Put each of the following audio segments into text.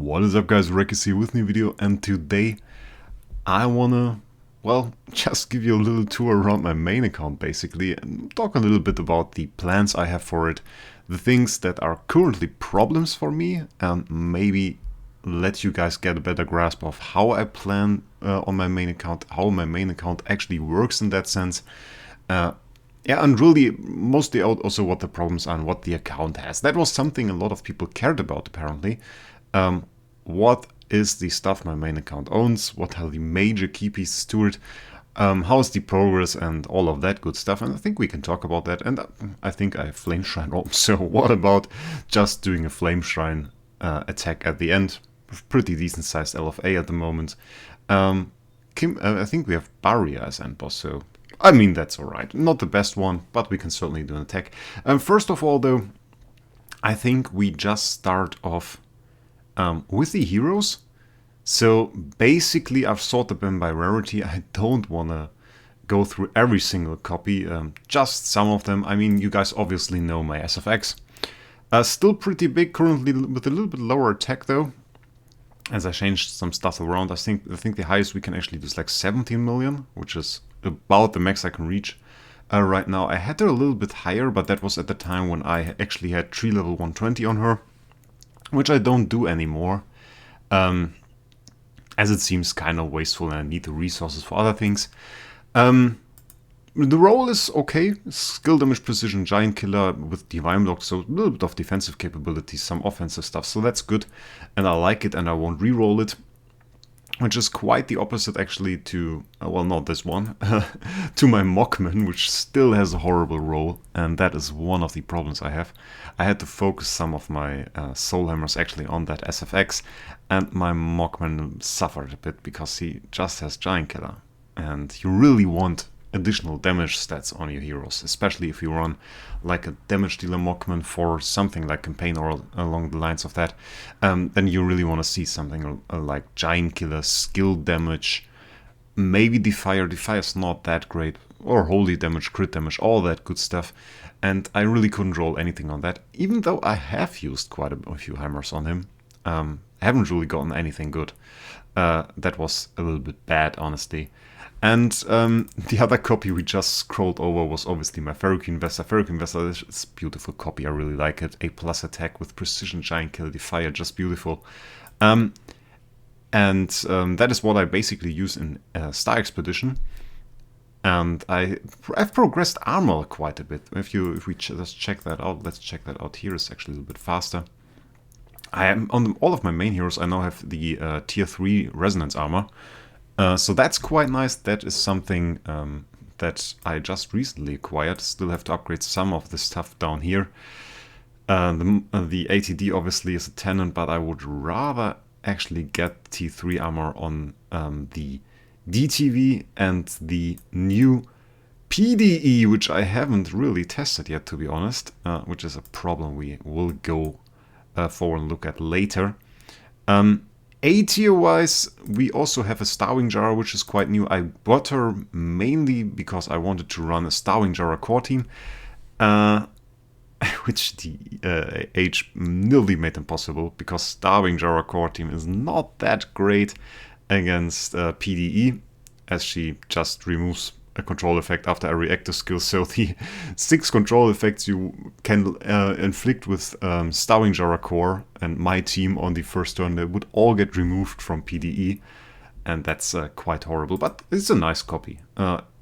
What is up, guys? Wraec is here with a new video, and today I wanna, well, just give you a little tour around my main account basically and talk a little bit about the plans I have for it, the things that are currently problems for me, and maybe let you guys get a better grasp of how I plan on my main account, how my main account actually works in that sense. Yeah, and really mostly also what the problems are and what the account has. That was something a lot of people cared about apparently. What is the stuff my main account owns? What are the major key pieces to it? How's the progress and all of that good stuff? And I think we can talk about that. And I think I have Flame Shrine on. So what about just doing a Flame Shrine attack at the end? Pretty decent sized LFA at the moment. I think we have Barrier as end boss, so I mean, that's alright. Not the best one, but we can certainly do an attack. First of all, though, I think we just start off with the heroes. So basically, I've sorted them by rarity. I don't want to go through every single copy, just some of them. I mean, you guys obviously know my SFX. Still pretty big currently, with a little bit lower attack, though. As I changed some stuff around, I think the highest we can actually do is like 17 million, which is about the max I can reach right now. I had her a little bit higher, but that was at the time when I actually had 3 level 120 on her, which I don't do anymore, as it seems kind of wasteful and I need the resources for other things. The role is okay. Skill damage, precision, giant killer with divine block, so a little bit of defensive capabilities, some offensive stuff, so that's good, and I like it, and I won't re-roll it, which is quite the opposite actually to, well, not this one, to my Mockman, which still has a horrible roll, and that is one of the problems I have. I had to focus some of my soul hammers actually on that SFX, and my Mockman suffered a bit because he just has giant killer, and you really want additional damage stats on your heroes, especially if you run like a damage dealer Mockman for something like campaign or along the lines of that, then you really want to see something like giant killer, skill damage, maybe Defier. Defier's not that great, or holy damage, crit damage, all that good stuff, and I really couldn't roll anything on that, even though I have used quite a few hammers on him. I haven't really gotten anything good. That was a little bit bad, honestly. And the other copy we just scrolled over was obviously my Ferrokin Vesta. Ferrokin Vesta is a beautiful copy, I really like it. A+ attack with precision, giant kill, Defier, just beautiful. And that is what I basically use in Star Expedition. And I've progressed armor quite a bit. If we just check that out, let's check that out here. It's actually a little bit faster. I am on all of my main heroes. I now have the tier 3 resonance armor. So that's quite nice. That is something that I just recently acquired. Still have to upgrade some of the stuff down here. The ATD obviously is a tenant, but I would rather actually get T3 armor on the DTV and the new PDE, which I haven't really tested yet, to be honest, which is a problem we will go forward and look at later. ATier wise, we also have a Starwing Jara, which is quite new. I bought her mainly because I wanted to run a Starwing Jara core team, which the age nearly made impossible, because Starwing Jara core team is not that great against PDE, as she just removes a control effect after every active skill. So the 6 control effects you can inflict with Starwing Jara core and my team on the first turn, they would all get removed from PDE, and that's quite horrible, but it's a nice copy.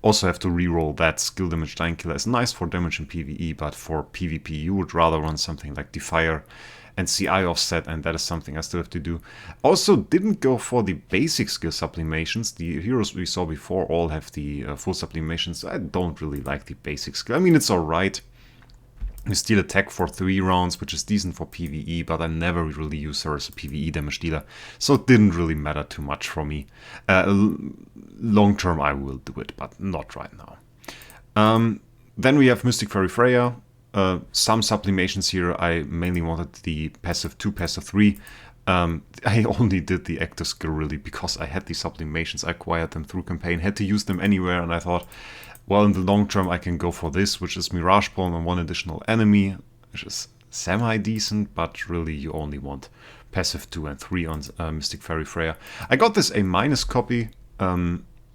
Also have to reroll that skill damage. Giant killer is nice for damage in PvE, but for PvP you would rather run something like Defier and CI offset, and that is something I still have to do. Also didn't go for the basic skill sublimations. The heroes we saw before all have the full sublimations. I don't really like the basic skill. I mean, it's alright. You steal attack for 3 rounds, which is decent for PvE, but I never really use her as a PvE damage dealer, so it didn't really matter too much for me. Long term I will do it, but not right now. Then we have Mystic Fairy Freya. Some sublimations here. I mainly wanted the passive 2, passive 3. I only did the active skill really because I had the sublimations. I acquired them through campaign, had to use them anywhere, and I thought, well, in the long term I can go for this, which is Mirage Pawn and 1 additional enemy, which is semi-decent, but really you only want passive 2 and 3 on Mystic Fairy Freya. I got this A- copy,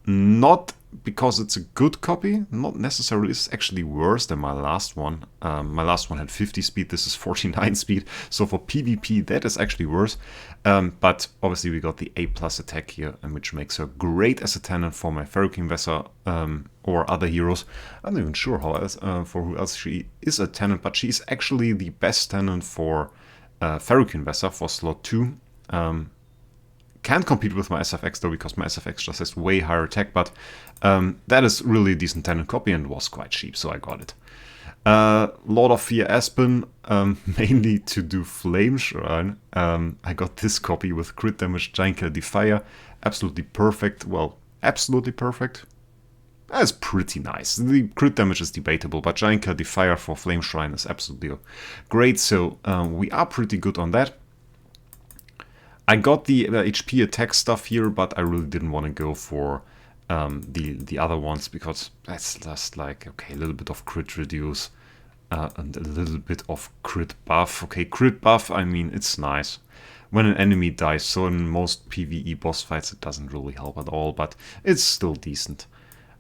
not because it's a good copy, not necessarily. It's actually worse than my last one. My last one had 50 speed, this is 49 speed, so for PvP that is actually worse. But obviously we got the A+ attack here, and which makes her great as a tenant for my Feruchine Vessel or other heroes. I'm not even sure how else, for who else she is a tenant, but she is actually the best tenant for Feruchine Vessel for slot 2. Can't compete with my SFX though, because my SFX just has way higher attack, but that is really a decent tenant copy and was quite cheap, so I got it. Lord of Fear Aspen, mainly to do Flame Shrine. I got this copy with crit damage, Giant Killer Defier, absolutely perfect. Well, absolutely perfect. That's pretty nice. The crit damage is debatable, but Giant Killer Defier for Flame Shrine is absolutely great, so we are pretty good on that. I got the HP attack stuff here, but I really didn't want to go for the other ones, because that's just like, okay, a little bit of crit reduce and a little bit of crit buff. Okay, crit buff, I mean, it's nice when an enemy dies, so in most PvE boss fights it doesn't really help at all, but it's still decent.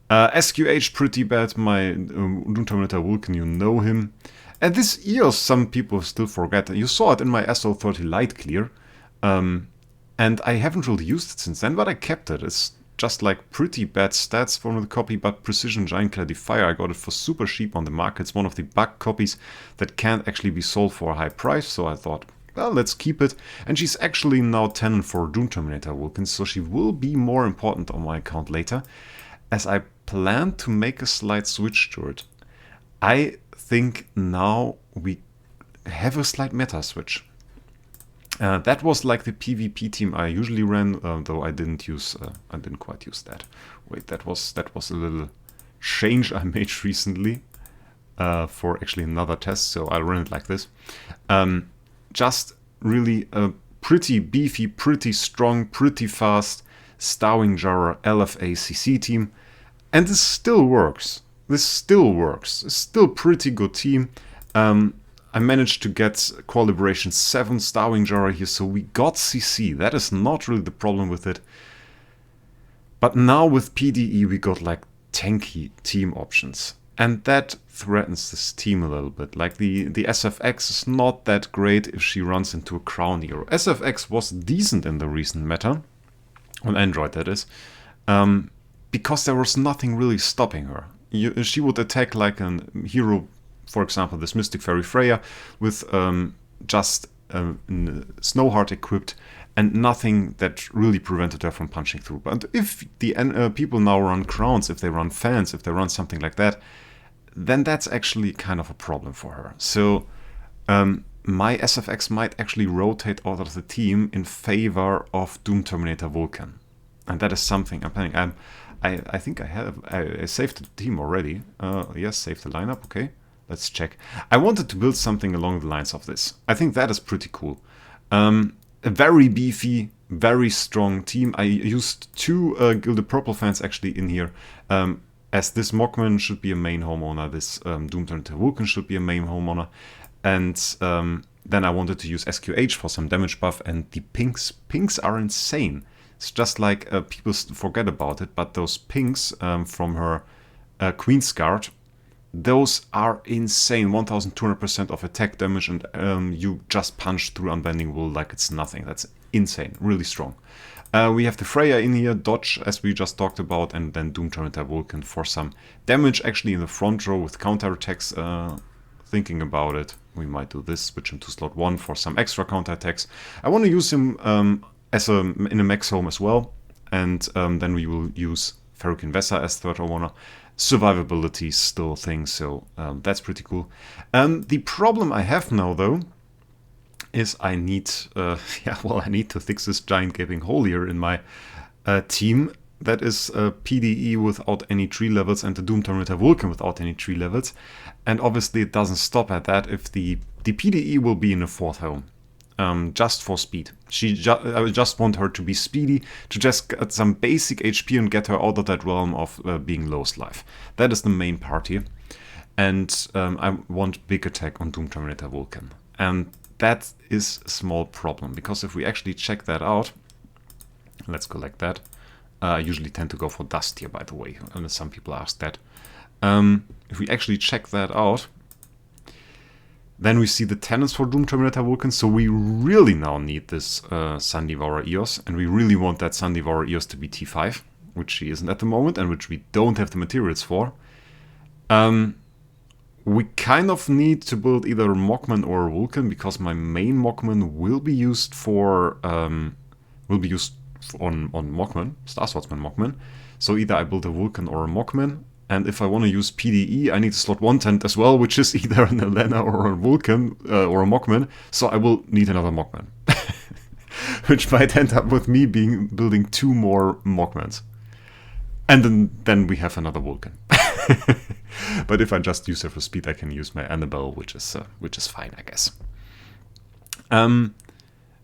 SQH, pretty bad. My Doom Terminator Vulcan, you know him. And this EOS, some people still forget. You saw it in my SL30 Light Clear. And I haven't really used it since then, but I kept it. It's just like pretty bad stats for the copy, but Precision Giant Killer Defier, I got it for super cheap on the market. It's one of the bug copies that can't actually be sold for a high price, so I thought, well, let's keep it. And she's actually now tenant for Doom Terminator Vulcan, so she will be more important on my account later, as I plan to make a slight switch to it. I think now we have a slight meta switch. That was like the PvP team I usually ran, though I didn't quite use that. Wait, that was a little change I made recently for actually another test, so I'll run it like this. Just really a pretty beefy, pretty strong, pretty fast Starwing Jarrer LFA CC team, and this still works. This still works. It's still a pretty good team. I managed to get Collaboration 7 Starwing Jarrer here, so we got CC. That is not really the problem with it. But now with PDE we got like tanky team options. And that threatens this team a little bit. Like the SFX is not that great if she runs into a Crown Hero. SFX was decent in the recent meta, on Android that is, because there was nothing really stopping her. She would attack like a hero, for example, this Mystic Fairy Freya, with just Snowheart equipped, and nothing that really prevented her from punching through. But if the people now run Crowns, if they run Fans, if they run something like that, then that's actually kind of a problem for her. So my SFX might actually rotate out of the team in favor of Doom Terminator Vulcan. And that is something I'm planning. I think I saved the team already. Yes, saved the lineup, okay. Let's check. I wanted to build something along the lines of this. I think that is pretty cool. A very beefy, very strong team. I used 2 Gilded Purple Fans actually in here. As this Mockman should be a main homeowner, this Doom Terminator Vulcan should be a main homeowner. And then I wanted to use SQH for some damage buff, and the pinks. Pinks are insane. It's just like people forget about it, but those pinks from her Queen's Guard, those are insane. 1200% of attack damage, and you just punch through Unbending Wool like it's nothing. That's insane, really strong. We have the Freya in here, dodge as we just talked about, and then Doom Terminator Vulcan for some damage actually in the front row with counterattacks. Thinking about it, we might do this, switch him to slot 1 for some extra counterattacks. I want to use him in a max home as well, and then we will use Feruchine Vessel as third homeowner. Survivability is still a thing, so that's pretty cool. The problem I have now, though, is I need to fix this giant gaping hole here in my team. That is PDE without any tree levels and the Doom Terminator Vulcan without any tree levels. And obviously it doesn't stop at that if the PDE will be in a 4th home. Just for speed. I just want her to be speedy, to just get some basic HP and get her out of that realm of being lowest life. That is the main part here. And I want big attack on Doom Terminator Vulcan. And that is a small problem, because if we actually check that out, let's go like that. I usually tend to go for dust here, by the way, unless some people ask that. If we actually check that out, then we see the tenants for Doom Terminator Vulcan, so we really now need this Sun Devourer EOS, and we really want that Sun Devourer EOS to be T5, which she isn't at the moment, and which we don't have the materials for. We kind of need to build either a Mockman or a Vulcan, because my main Mockman will be used for on Mockman, Star Swordsman Mockman. So either I build a Vulcan or a Mockman, and if I want to use PDE, I need to slot one tenant as well, which is either an Elena or a Vulcan or a Mockman. So I will need another Mockman, which might end up with me building 2 more Mockmans, and then we have another Vulcan. But if I just use her for speed, I can use my Annabelle, which is fine, I guess.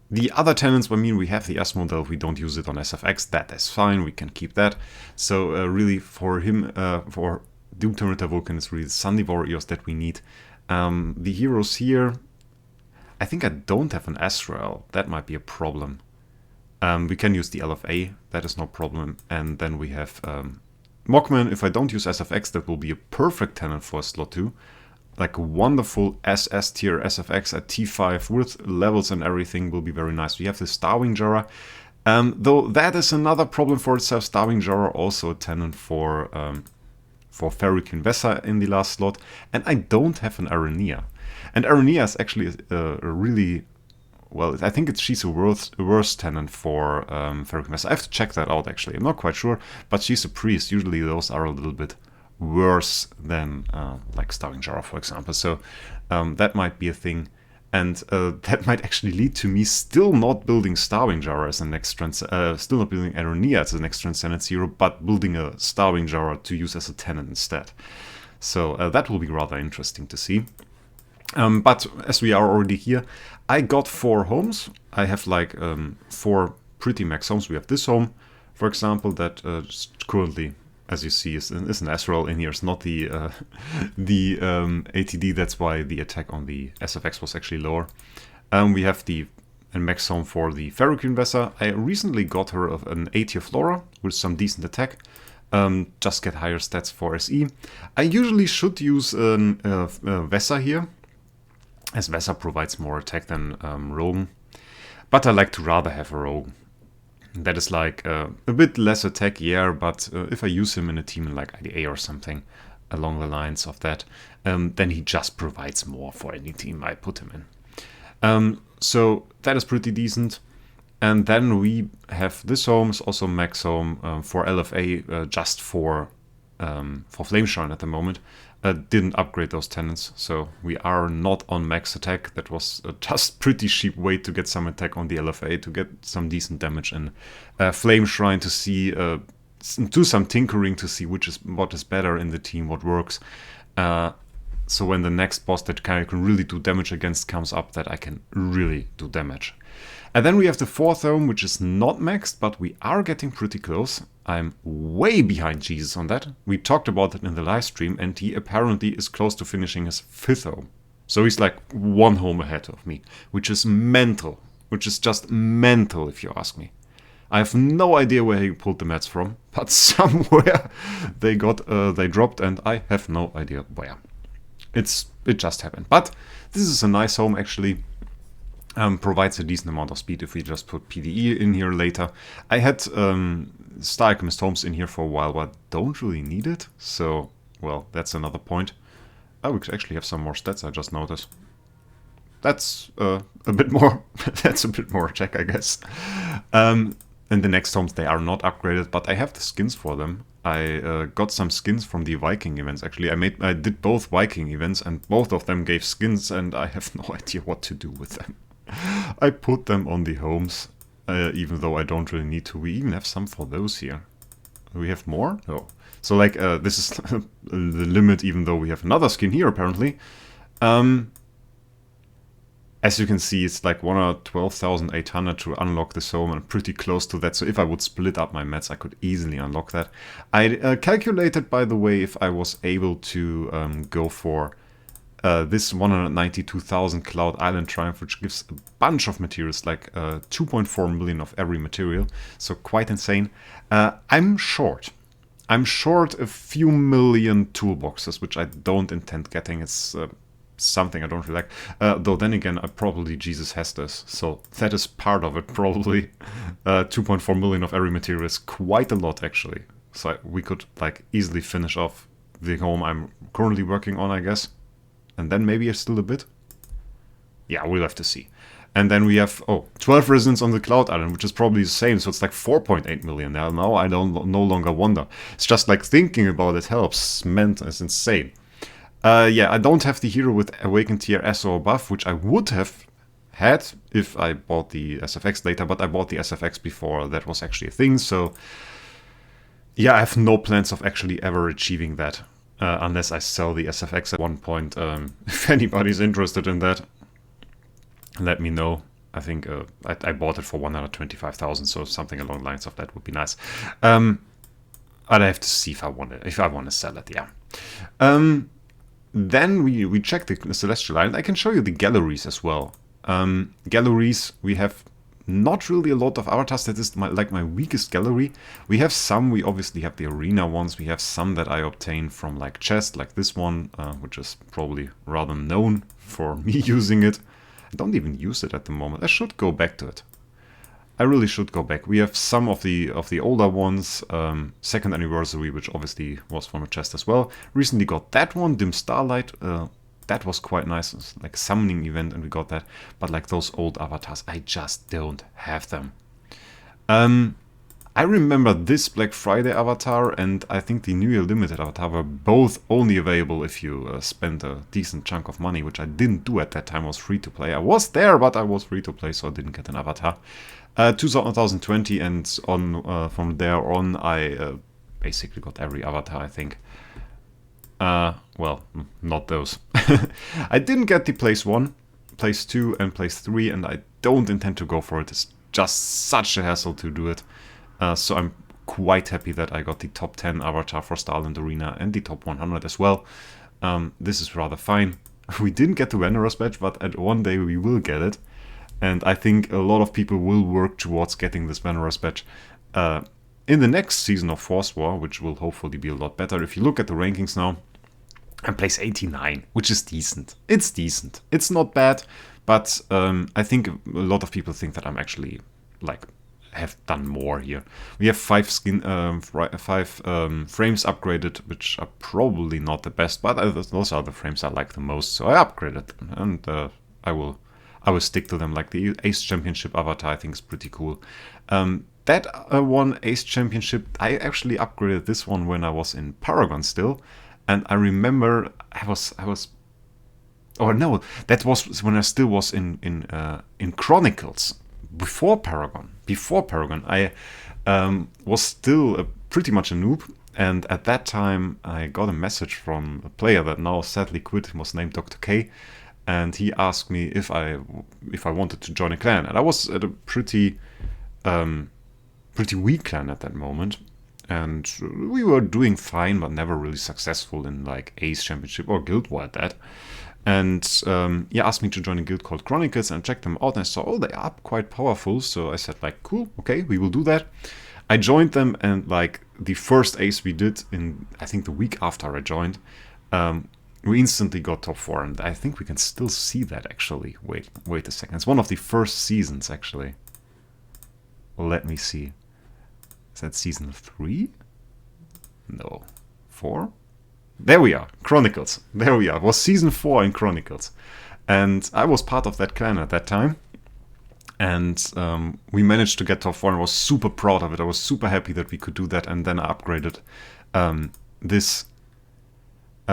The other tenants, I mean, we have the S model, we don't use it on SFX, that is fine, we can keep that. So really for him, for Doom Terminator Vulcan, it's really the Sun Devourer EOS that we need. The heroes here, I think I don't have an Azrael, that might be a problem. We can use the LFA, that is no problem. And then we have Mockman. If I don't use SFX, that will be a perfect tenant for slot 2. Like a wonderful SS tier SFX at T5 with levels and everything will be very nice. We have the Starwing Jara, though that is another problem for itself. Starwing Jara also a tenant for Ferric Vesa in the last slot, and I don't have an Aranea. And Aranea is actually a really, well, I think she's a worse tenant for Ferric Vesa. I have to check that out actually, I'm not quite sure, but she's a priest. Usually those are a little bit worse than like Starwing Jara, for example. So that might be a thing, and that might actually lead to me still not building Starwing Jara as the next still not building Aranea as the next Transcendence hero, but building a Starwing Jara to use as a tenant instead. So that will be rather interesting to see. But as we are already here, I got 4 homes. I have like 4 pretty max homes. We have this home, for example, that currently, as you see, is an Azrael in here. It's not the ATD. That's why the attack on the SFX was actually lower. We have the max home for the Ferric Vesa. I recently got her an ATier Flora with some decent attack. Just get higher stats for SE. I usually should use Vesa here, as Vesa provides more attack than Rogan. But I like to rather have a Rogan. That is like a bit less attack, yeah, but if I use him in a team like IDA or something along the lines of that, then he just provides more for any team I put him in. So that is pretty decent. And then we have this home, is also max home for LFA, just for Flameshine at the moment. Didn't upgrade those tenants, so we are not on max attack. That was just pretty cheap way to get some attack on the LFA, to get some decent damage in Flameshine, to see do some tinkering to see what is better in the team, what works. So when the next boss that can really do damage against comes up, that I can really do damage. And then we have the 4th home, which is not maxed, but we are getting pretty close. I'm way behind Jesus on that. We talked about it in the live stream, and he apparently is close to finishing his 5th home. So he's like 1 home ahead of me, which is mental. Which is just mental, if you ask me. I have no idea where he pulled the mats from, but somewhere they dropped, and I have no idea where. It just happened. But this is a nice home, actually. Provides a decent amount of speed if we just put PDE in here later. I had Star Alchemist homes in here for a while, but don't really need it. So, well, that's another point. Oh, we could actually have some more stats, I just noticed. That's a bit more. That's a bit more check, I guess. And the next homes, they are not upgraded, but I have the skins for them. I got some skins from the Viking events, actually. I did both Viking events, and both of them gave skins, and I have no idea what to do with them. I put them on the homes, even though I don't really need to. We even have some for those here. Do we have more? No. So like this is the limit, even though we have another skin here apparently. As you can see, it's like 112,800 to unlock this home, and pretty close to that. So if I would split up my mats, I could easily unlock that. I calculated, by the way, if I was able to go for this 192,000 Cloud Island Triumph, which gives a bunch of materials, like 2.4 million of every material, so quite insane. I'm short a few million toolboxes, which I don't intend getting. It's something I don't really like. Though then again, probably Jesus has this, so that is part of it, probably. 2.4 million of every material is quite a lot, actually. So we could like easily finish off the home I'm currently working on, I guess. And then maybe still a bit. Yeah, we'll have to see. And then we have, 12 residents on the Cloud Island, which is probably the same. So it's like 4.8 million now. Now I don't no longer wonder. It's just like thinking about it helps. Man, it's insane. Yeah, I don't have the hero with Awakened tier S or above, which I would have had if I bought the SFX later, but I bought the SFX before that was actually a thing. So yeah, I have no plans of actually ever achieving that. Unless I sell the SFX at one point. If anybody's interested in that, let me know. I think I bought it for 125,000, so something along the lines of that would be nice. But I have to see if I want to sell it. Yeah. Then we check the Celestial Island. I can show you the galleries as well. Galleries, we have not really a lot of avatars. That is my weakest gallery. We have some, we obviously have the arena ones. We have some that I obtain from like chests, like this one, which is probably rather known for me using it. I don't even use it at the moment. I should go back to it. I really should go back. We have some of the older ones. Second anniversary, which obviously was from a chest as well. Recently got that one, Dim Starlight. That was quite nice. It was like a summoning event and we got that. But like those old avatars, I just don't have them. I remember this Black Friday avatar and I think the New Year Limited avatar were both only available if you spent a decent chunk of money, which I didn't do at that time. I was free to play. I was there, but I was free to play, so I didn't get an avatar. 2020 and on from there on, I basically got every avatar, I think. Well, not those. I didn't get the place 1, place 2 and place 3, and I don't intend to go for it. It's just such a hassle to do it. So I'm quite happy that I got the top 10 avatar for Starland Arena and the top 100 as well. This is rather fine. We didn't get the Veneros badge, but at one day we will get it. And I think a lot of people will work towards getting this Veneros badge in the next season of Force War, which will hopefully be a lot better. If you look at the rankings now, I'm place 89, which is decent. It's decent. It's not bad, but I think a lot of people think that I'm actually like have done more here. We have 5 frames upgraded, which are probably not the best, but those are the frames I like the most, so I upgraded them, and I will stick to them. Like the Ace Championship avatar, I think is pretty cool. That one Ace Championship, I actually upgraded this one when I was in Paragon still, and I remember that was when I still was in Chronicles. Before Paragon, I was still pretty much a noob, and at that time I got a message from a player that now sadly quit. He was named Dr. K, and he asked me if I wanted to join a clan, and I was at a pretty weak clan at that moment, and we were doing fine, but never really successful in like Ace Championship or Guild War at that. And he asked me to join a guild called Chronicles, and checked them out, and I saw, oh, they are quite powerful. So I said, like, cool, okay, we will do that. I joined them, and like the first ace we did in, I think the week after I joined, we instantly got top 4, and I think we can still see that actually. Wait a second. It's one of the first seasons actually. Let me see. Is that season 3? No. 4? There we are, Chronicles. There we are. It was season 4 in Chronicles. And I was part of that clan at that time. And we managed to get top 4 and I was super proud of it. I was super happy that we could do that. And then I upgraded this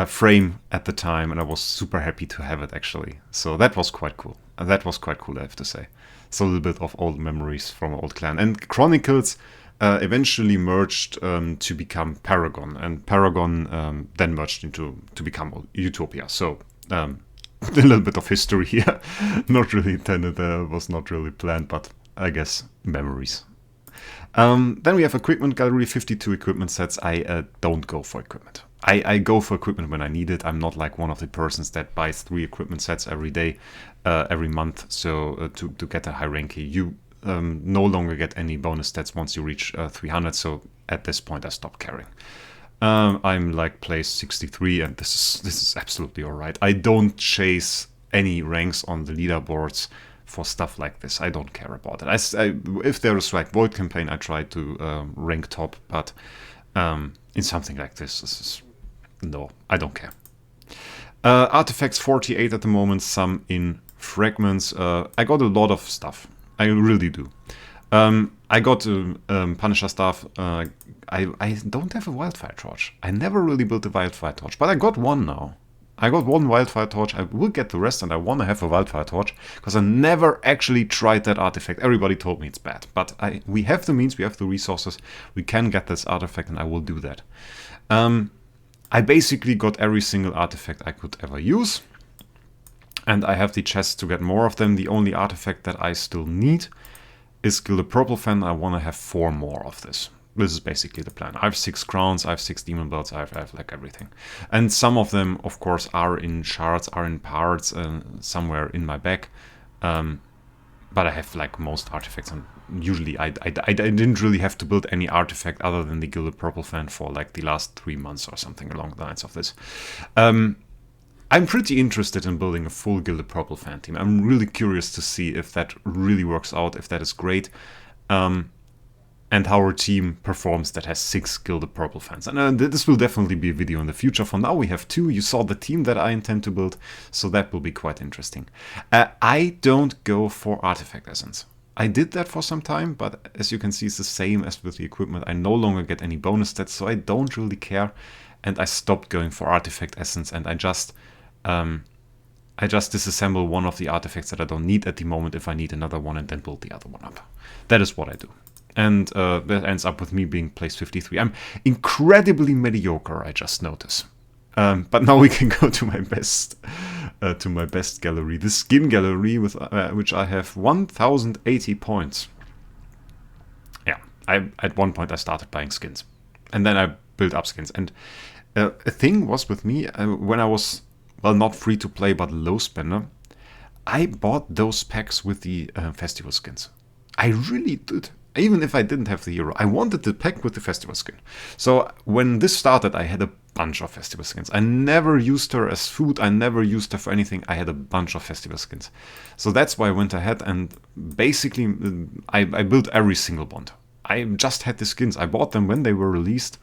frame at the time. And I was super happy to have it actually. So that was quite cool. That was quite cool, I have to say. So a little bit of old memories from an old clan. And Chronicles eventually merged to become Paragon, and Paragon then merged to become Utopia. So a little bit of history here. Not really intended, was not really planned, but I guess memories. Then we have equipment gallery, 52 equipment sets. I don't go for equipment. I go for equipment when I need it. I'm not like one of the persons that buys 3 equipment sets every day, every month. So to get a high rank, you no longer get any bonus stats once you reach 300. So at this point, I stopped caring. I'm like place 63, and this is absolutely all right. I don't chase any ranks on the leaderboards for stuff like this. I don't care about it. If there is like Void campaign, I try to rank top, but in something like this is no, I don't care. Artifacts 48 at the moment, some in fragments. I got a lot of stuff. I really do. I got Punisher staff. I don't have a Wildfire Torch. I never really built a Wildfire Torch, but I got one now. I got one Wildfire Torch. I will get the rest, and I want to have a Wildfire Torch because I never actually tried that artifact. Everybody told me it's bad, but we have the means, we have the resources, we can get this artifact, and I will do that. I basically got every single artifact I could ever use, and I have the chest to get more of them. The only artifact that I still need is Gilded Purple Fan. I want to have 4 more of this. This is basically the plan. I have 6 crowns, I have 6 demon belts, I have like everything. And some of them, of course, are in shards, are in parts, somewhere in my bag. But I have like most artifacts, and usually I didn't really have to build any artifact other than the Gilded Purple Fan for like the last 3 months or something along the lines of this. I'm pretty interested in building a full Gilded Purple Fan team. I'm really curious to see if that really works out, if that is great, and how our team performs that has 6 Gilded Purple Fans. And this will definitely be a video in the future. For now we have 2. You saw the team that I intend to build, so that will be quite interesting. I don't go for Artifact Essence. I did that for some time, but as you can see, it's the same as with the equipment. I no longer get any bonus stats, so I don't really care. And I stopped going for Artifact Essence, and I just disassemble one of the artifacts that I don't need at the moment if I need another one, and then build the other one up. That is what I do. And that ends up with me being place 53. I'm incredibly mediocre, I just notice. But now we can go to my best gallery, the skin gallery, with which I have 1080 points. Yeah, at one point I started buying skins, and then I built up skins. And a thing was with me when I was, well, not free to play but low spender, I bought those packs with the festival skins. I really did. Even if I didn't have the hero, I wanted the pack with the festival skin. So when this started, I had a bunch of festival skins. I never used her as food. I never used her for anything. I had a bunch of festival skins. So that's why I went ahead and basically I built every single bond. I just had the skins. I bought them when they were released.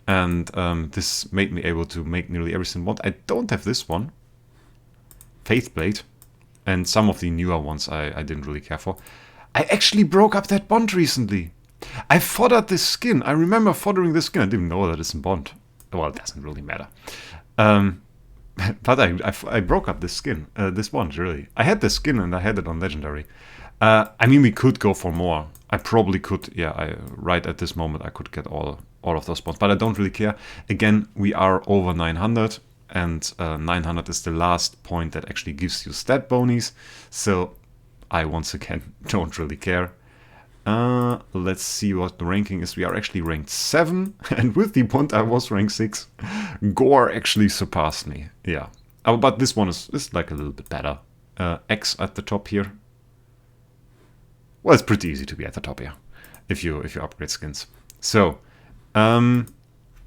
And this made me able to make nearly every single bond. I don't have this one. Faithblade. And some of the newer ones I didn't really care for. I actually broke up that bond recently. I foddered this skin. I remember foddering this skin. I didn't know that it's in bond. Well, it doesn't really matter. But I broke up this skin, this bond, really. I had this skin and I had it on Legendary. I mean, we could go for more. I probably could, yeah, right at this moment I could get all of those bonds. But I don't really care. Again, we are over 900. And 900 is the last point that actually gives you stat bonies. So I once again don't really care. Let's see what the ranking is. We are actually ranked 7, and with the bond I was ranked 6. Gore actually surpassed me. Yeah, but this one is like a little bit better. X at the top here. Well, it's pretty easy to be at the top here if you upgrade skins. So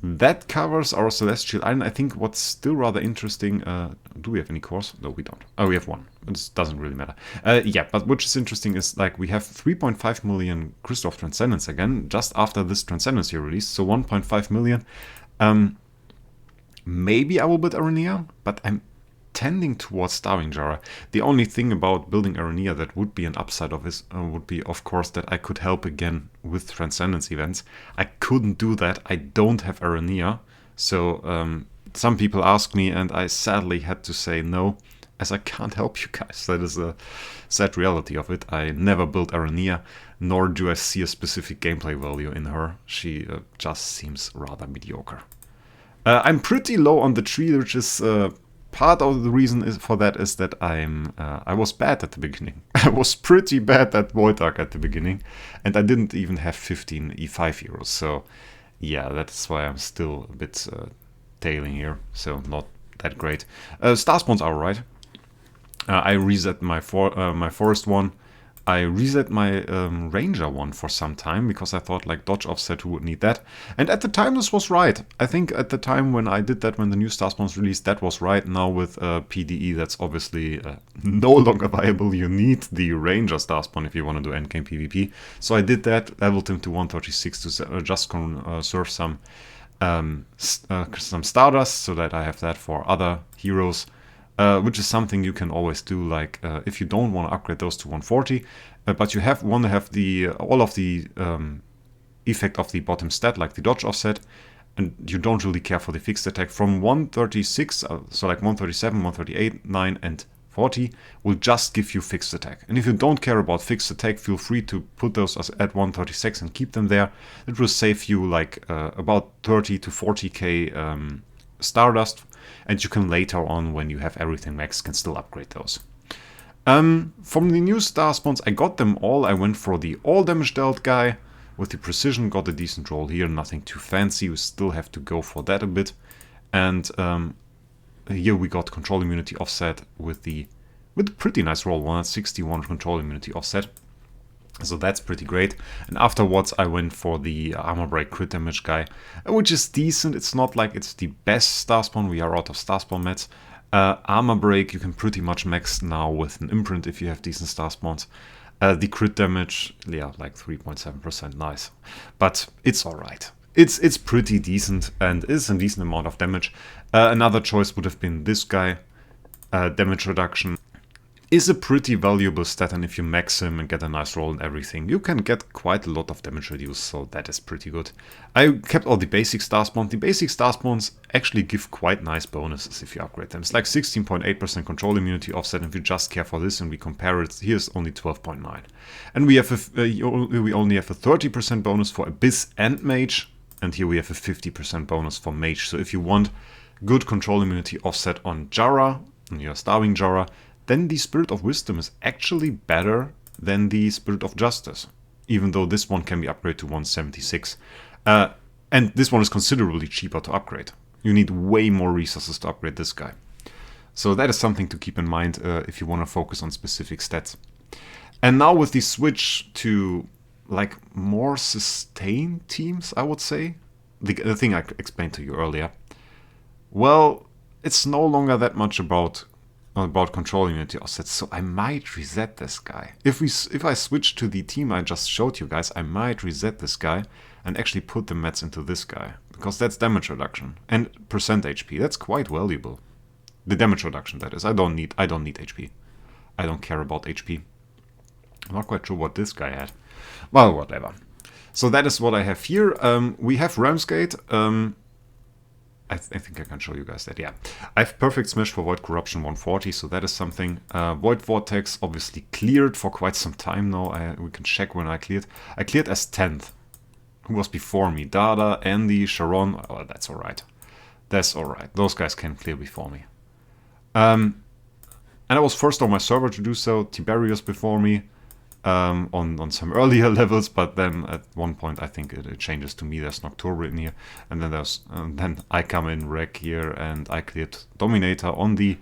that covers our Celestial Island. I think what's still rather interesting, do we have any cores? No, we don't. Oh, we have one. This doesn't really matter. Yeah, but which is interesting is like we have 3.5 million Crystal of Transcendence again, just after this Transcendence here released, so 1.5 million. Maybe I will build Aranea, but I'm tending towards Starving Jara. The only thing about building Aranea that would be an upside of this would be, of course, that I could help again with Transcendence events. I couldn't do that. I don't have Aranea. So some people asked me, and I sadly had to say no, as I can't help you guys. That is a sad reality of it. I never built Aranea, nor do I see a specific gameplay value in her. She just seems rather mediocre. I'm pretty low on the tree, which is part of the reason for that is that I was bad at the beginning. I was pretty bad at Void Arc at the beginning, and I didn't even have 15 E5 heroes. So yeah, that's why I'm still a bit tailing here, so not that great. Star spawns are alright. I reset my forest one. I reset my ranger one for some time because I thought like dodge offset who would need that. And at the time this was right. I think at the time when I did that, when the new star spawns released, that was right. Now with PDE that's obviously no longer viable. You need the ranger star spawn if you want to do endgame PvP. So I did that, leveled him to 136 to just conserve some stardust so that I have that for other heroes. Which is something you can always do, like if you don't want to upgrade those to 140, but you want to have the all of the effect of the bottom stat, like the dodge offset, and you don't really care for the fixed attack from 136, so like 137, 138, 9, and 40 will just give you fixed attack. And if you don't care about fixed attack, feel free to put those at 136 and keep them there. It will save you like about 30 to 40k stardust. And you can later on, when you have everything max, can still upgrade those. From the new star spawns, I got them all. I went for the all damage dealt guy with the precision, got a decent roll here, nothing too fancy. You still have to go for that a bit. And here we got control immunity offset with a pretty nice roll, 161 control immunity offset. So that's pretty great. And afterwards I went for the armor break crit damage guy, which is decent. It's not like it's the best star spawn. We are out of star spawn mats. Armor break you can pretty much max now with an imprint if you have decent star spawns. The crit damage, yeah, like 3.7%, nice. But it's alright. It's pretty decent and is a decent amount of damage. Another choice would have been this guy. Damage reduction is a pretty valuable stat, and if you max him and get a nice roll and everything, you can get quite a lot of damage reduced, so that is pretty good. I kept all the basic star spawns. The basic star spawns actually give quite nice bonuses if you upgrade them. It's like 16.8% control immunity offset, and if you just care for this and we compare it, here's only 12.9. And we have we only have a 30% bonus for Abyss and Mage, and here we have a 50% bonus for Mage. So if you want good control immunity offset on Jara, on your Starving Jara, then the Spirit of Wisdom is actually better than the Spirit of Justice, even though this one can be upgraded to 176. And this one is considerably cheaper to upgrade. You need way more resources to upgrade this guy. So that is something to keep in mind if you want to focus on specific stats. And now with the switch to like more sustained teams, I would say, the thing I explained to you earlier, well, it's no longer that much about control immunity offsets, so I might reset this guy. If I switch to the team I just showed you guys, I might reset this guy and actually put the mats into this guy, because that's damage reduction and percent HP. That's quite valuable. The damage reduction, that is. I don't need HP. I don't care about HP. I'm not quite sure what this guy had. Well, whatever. So that is what I have here. We have Ramsgate. I think I can show you guys that, yeah. I have Perfect Smash for Void Corruption 140, so that is something. Void Vortex obviously cleared for quite some time now. We can check when I cleared. I cleared as 10th. Who was before me? Dada, Andy, Sharon. Oh, that's alright. That's alright. Those guys can clear before me. And I was first on my server to do so. Tiberius before me. On some earlier levels, but then at one point I think it changes to me. There's Nocturne in here, and then then I come in Wraec here, and I cleared Dominator on the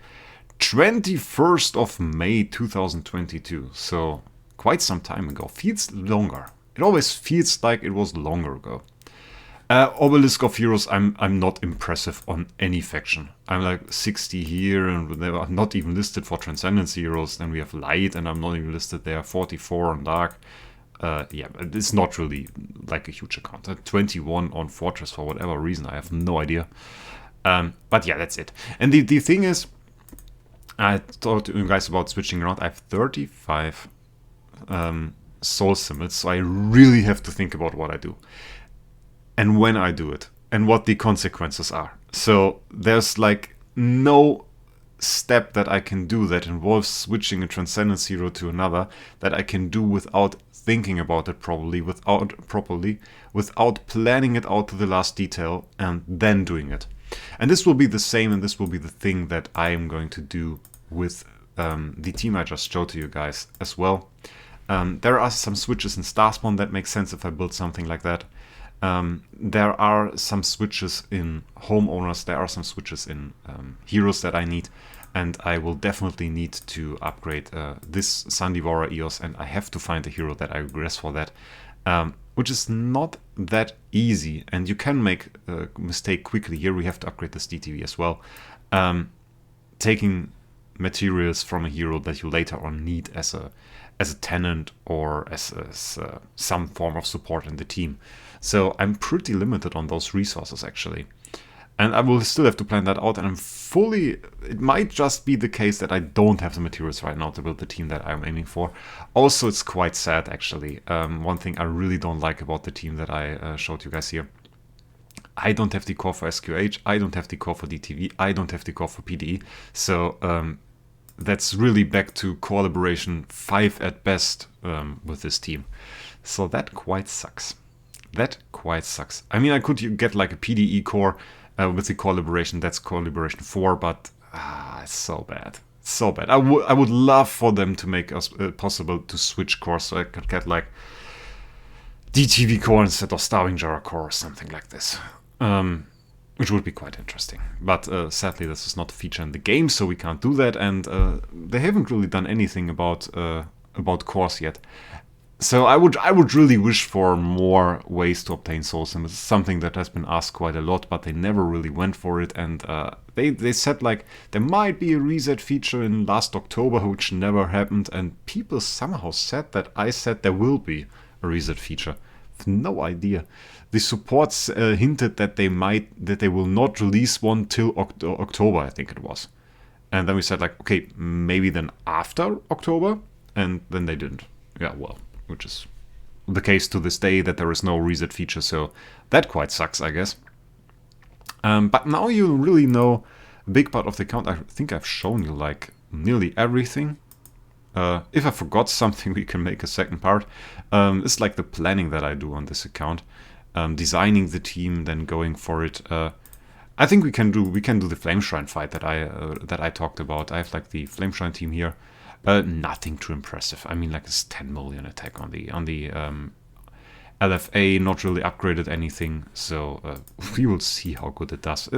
21st of May 2022. So quite some time ago. Feels longer. It always feels like it was longer ago. Obelisk of Heroes, I'm not impressive on any faction. I'm like 60 here, and they are not even listed for Transcendence Heroes. Then we have Light, and I'm not even listed there. 44 on Dark. Yeah, it's not really like a huge account. 21 on Fortress for whatever reason, I have no idea. But yeah, that's it. And the thing is, I talked to you guys about switching around. I have 35 soul summits, so I really have to think about what I do. And when I do it, and what the consequences are. So there's like no step that I can do that involves switching a Transcendence hero to another that I can do without thinking about it properly, without planning it out to the last detail and then doing it. And this will be the same, and this will be the thing that I am going to do with the team I just showed to you guys as well. There are some switches in Starspawn that make sense if I build something like that. There are some switches in homeowners, there are some switches in heroes that I need, and I will definitely need to upgrade this Sun Devourer EOS, and I have to find a hero that I regress for that, which is not that easy, and you can make a mistake quickly. Here we have to upgrade this DTV as well, taking materials from a hero that you later on need as a tenant or as some form of support in the team. So I'm pretty limited on those resources actually. And I will still have to plan that out, and it might just be the case that I don't have the materials right now to build the team that I'm aiming for. Also, it's quite sad actually. One thing I really don't like about the team that I showed you guys here. I don't have the core for SQH, I don't have the core for DTV, I don't have the core for PDE. So that's really back to collaboration 5 at best with this team. So that quite sucks. I mean, I could get like a PDE core with the collaboration, that's collaboration 4, but it's so bad. So bad. I would love for them to make us possible to switch cores, so I could get like DTV core instead of Starving Jara core or something like this. Which would be quite interesting. But sadly, this is not a feature in the game, so we can't do that, and they haven't really done anything about cores yet. So I would really wish for more ways to obtain soul symbols. It's something that has been asked quite a lot, but they never really went for it. And they said like there might be a reset feature in last October, which never happened. And people somehow said that I said there will be a reset feature. No idea. The supports hinted that they will not release one till October, I think it was. And then we said like, okay, maybe then after October, and then they didn't. Yeah, well, which is the case to this day, that there is no reset feature, so that quite sucks, I guess. But now you really know a big part of the account. I think I've shown you like nearly everything. If I forgot something, we can make a second part. It's like the planning that I do on this account, designing the team, then going for it. I think we can do the Flame Shrine fight that I talked about. I have like the Flame Shrine team here. Nothing too impressive. I mean, like it's 10 million attack on the LFA, not really upgraded anything. So we will see how good it does.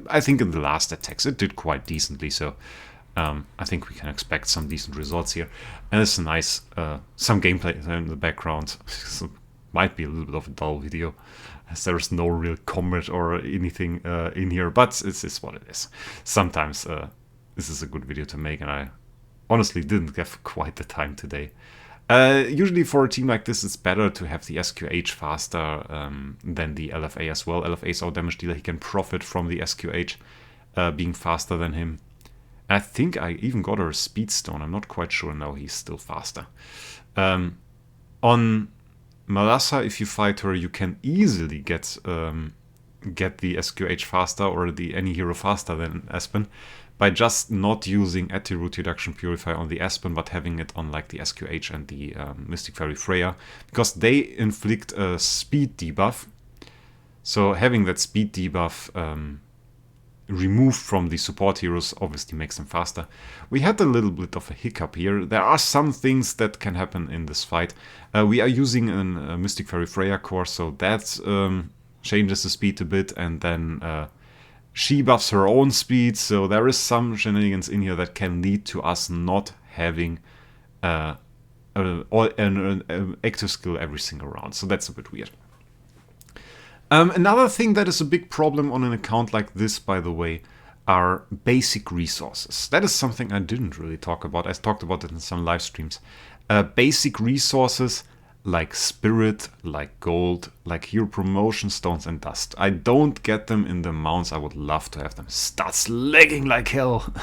I think in the last attacks it did quite decently. So I think we can expect some decent results here. And it's nice, some gameplay in the background. So might be a little bit of a dull video, as there is no real combat or anything in here. But it's what it is. Sometimes this is a good video to make, and I honestly didn't have quite the time today. Usually for a team like this, it's better to have the SQH faster than the LFA as well. LFA is our damage dealer. He can profit from the SQH being faster than him. I think I even got her a speed stone. I'm not quite sure. No, he's still faster. On Malassa, if you fight her, you can easily get the SQH faster, or any hero faster than Aspen, by just not using ATier Root Reduction Purify on the Aspen, but having it on like the SQH and the Mystic Fairy Freya, because they inflict a speed debuff. So having that speed debuff removed from the support heroes obviously makes them faster. We had a little bit of a hiccup here. There are some things that can happen in this fight. We are using a Mystic Fairy Freya core, so that changes the speed a bit, and then she buffs her own speed, so there is some shenanigans in here that can lead to us not having an active skill every single round, so that's a bit weird. Another thing that is a big problem on an account like this, by the way, are basic resources. That is something I didn't really talk about. I talked about it in some live streams. Basic resources like spirit, like gold, like hero promotion stones and dust. I don't get them in the amounts I would love to have them. Starts lagging like hell.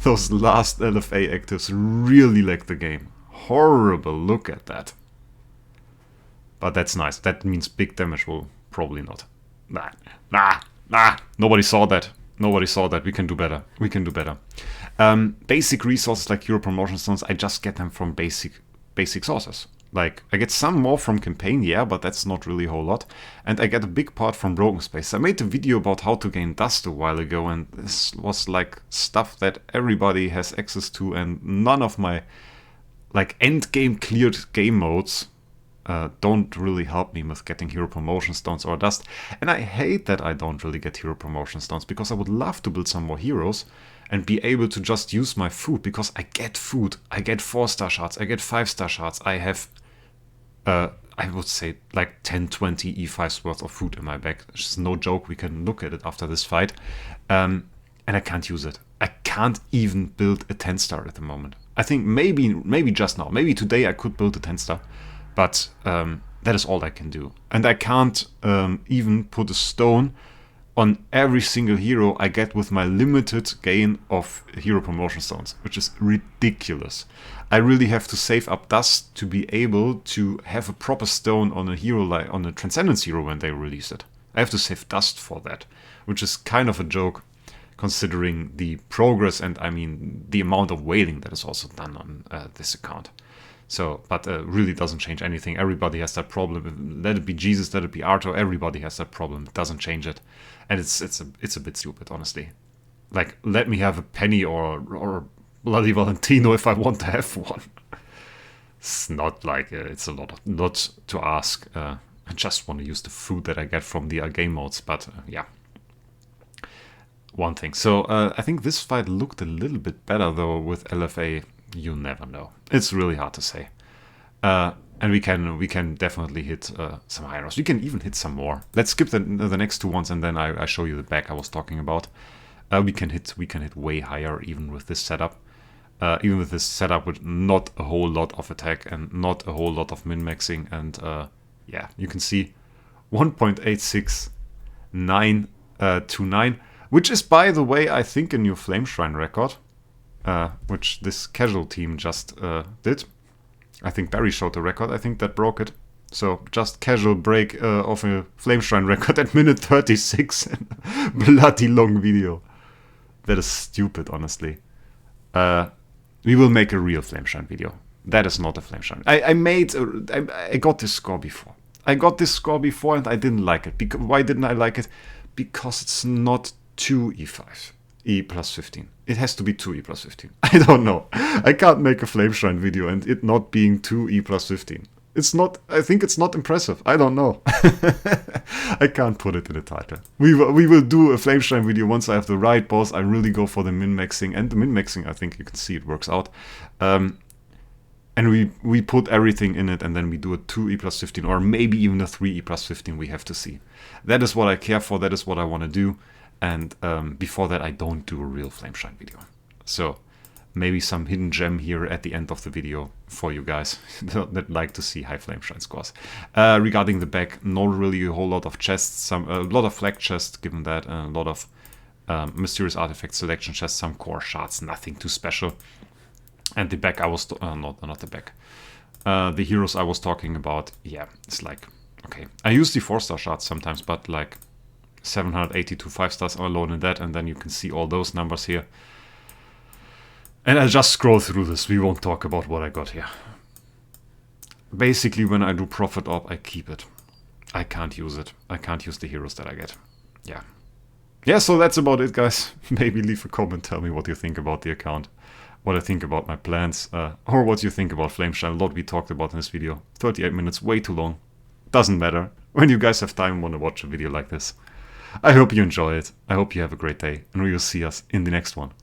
Those last LFA actives really lag the game. Horrible, look at that. But that's nice. That means big damage will probably not. Nah. Nobody saw that. Nobody saw that. We can do better. Basic resources like hero promotion stones, I just get them from basic sources. Like, I get some more from campaign, yeah, but that's not really a whole lot. And I get a big part from Broken Space. I made a video about how to gain dust a while ago, and this was like stuff that everybody has access to, and none of my like end game cleared game modes don't really help me with getting hero promotion stones or dust. And I hate that I don't really get hero promotion stones, because I would love to build some more heroes and be able to just use my food, because I get food. I get 4-star shards, I get 5-star shards. I have, I would say, like 10-20 E5s worth of food in my bag. It's just no joke. We can look at it after this fight. And I can't use it. I can't even build a 10-star at the moment. I think maybe just now, maybe today I could build a 10-star, but that is all I can do. And I can't even put a stone on every single hero I get with my limited gain of hero promotion stones, which is ridiculous. I really have to save up dust to be able to have a proper stone on a hero, like on a Transcendence hero when they release it. I have to save dust for that, which is kind of a joke, considering the progress and, I mean, the amount of whaling that is also done on this account. So, but really doesn't change anything. Everybody has that problem. Let it be Jesus, let it be Arthur, everybody has that problem. It doesn't change it. And it's a bit stupid, honestly. Like, let me have a Penny or Bloody Valentino if I want to have one. It's not like, it's a lot to ask. I just want to use the food that I get from the game modes, but yeah. One thing. So I think this fight looked a little bit better though with LFA. You never know. It's really hard to say. And we can definitely hit some heroes. We can even hit some more. Let's skip the next two ones, and then I show you the back I was talking about. We can hit way higher even with this setup. Even with this setup with not a whole lot of attack and not a whole lot of min-maxing. And yeah, you can see 1.86929, which is, by the way, I think a new Flame Shrine record. Which this casual team just did. I think Barry showed the record. I think that broke it. So just casual break of a Flame Shrine record at minute 36. Bloody long video. That is stupid, honestly. We will make a real Flame Shrine video. That is not a Flame Shrine. I got this score before. I got this score before and I didn't like it. Why didn't I like it? Because it's not 2 E5. E plus 15. It has to be 2 E plus 15. I don't know. I can't make a Flame Shrine video and it not being 2 E plus 15. It's not, I think it's not impressive. I don't know. I can't put it in the title. We will do a Flame Shrine video once I have the right boss. I really go for the min-maxing. And the min-maxing, I think you can see it works out. And we put everything in it and then we do a 2 E plus 15 or maybe even a 3 E plus 15. We have to see. That is what I care for. That is what I want to do. And before that, I don't do a real Flame Shrine video. So maybe some hidden gem here at the end of the video for you guys that like to see high Flame Shrine scores. Regarding the back, not really a whole lot of chests, a lot of flag chests, given that, a lot of mysterious artifact selection chests, some core shards, nothing too special. And the back I was, not the back. The heroes I was talking about, yeah, it's like, okay. I use the 4-star shards sometimes, but like 782 5-stars alone in that, and then you can see all those numbers here. And I just scroll through this. We won't talk about what I got here. Basically, when I do profit op, I keep it. I can't use it. I can't use the heroes that I get. Yeah. Yeah, so that's about it, guys. Maybe leave a comment, tell me what you think about the account, what I think about my plans, or what you think about Flame Shrine. A lot we talked about in this video. 38 minutes, way too long. Doesn't matter. When you guys have time and want to watch a video like this. I hope you enjoy it. I hope you have a great day, and we will see us in the next one.